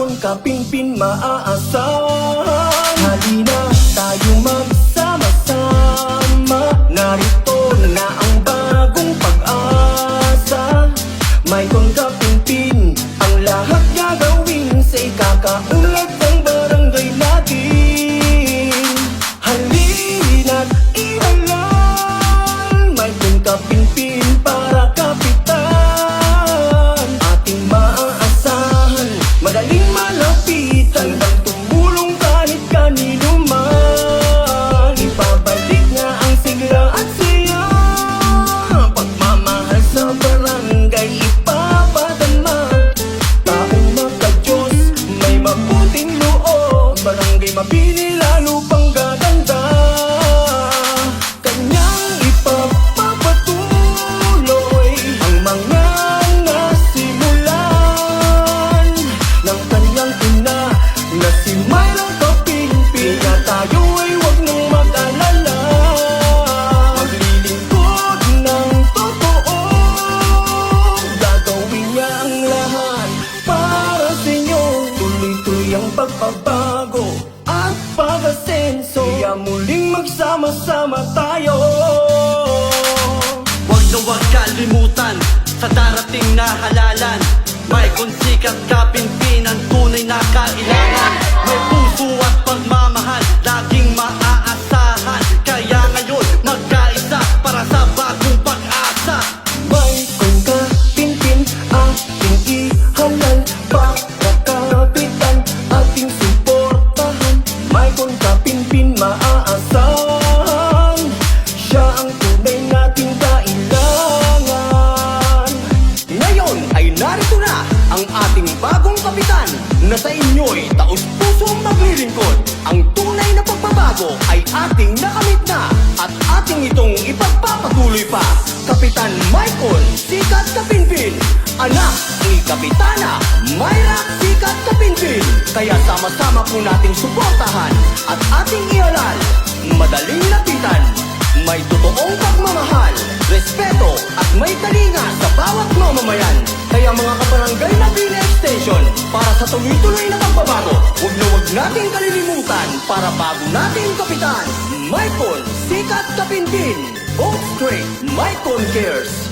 Maikon Kapinpin maaasahan. Halina tayo magsama-sama, narito na ang bagong pag-asa. Maikon Kapinpin, ang lahat gagawin sa ikakaunlad ng barangay natin. Halina't ihalal, Maikon Kapinpin para kapitan. Ating maaasahan, madaling malapitan, ang tumulong kahit kanino man. Ipabalik nga ang sigla at siya, pagmamahal sa barangay ipapadama. Taong magka-Diyos, may mabuting loob, barangay mabini lalo pang gaganda. Kanyang ipagpapatuloy ang mga nasimulan ng kanyang ina na si Myra Kapinpin. Kaya tayo ay huwag nang mag-alala, maglilingkod ng totoo. Gagawin niya ang lahat para sa inyo. Tuloy-tuloy ang pagbabago at pag-asenso, kaya muling magsama-sama tayo. Huwag na huwag kalimutan sa darating na halalan. Maikon Sikat Kapinpin ang tunay na kailangan. May puso at pagmamahal, laging maaasahan. Kaya ngayon magkaisa para sa bagong pag-asa. Maikon Kapinpin, ating ihalal, para kapitan, ating suportahan. Maikon Kapinpin maaasahan, siya ang tunay nating kailangan. Ngayon ay narito na ang ating bagong kapitan, na sa inyo'y taos-pusong maglilingkod. Ang tunay na pagbabago ay ating nakamit na at ating itong ipagpapatuloy pa. Kapitan Maikon Sikat Kapinpin, anak ni Kapitana Myra Sikat Kapinpin. Kaya sama-sama po nating suportahan at ating ihalal, madaling lapitan, may totoong pagmamahal, respeto at may talinga sa bawat mamamayan. Kaya mga kabarangay na Pina Extension, para sa tuloy-tuloy na pagbabago, huwag na huwag nating kalilimutan para bago nating kapitan, Maikon Sikat Kapinpin. Vote straight, Maikon cares.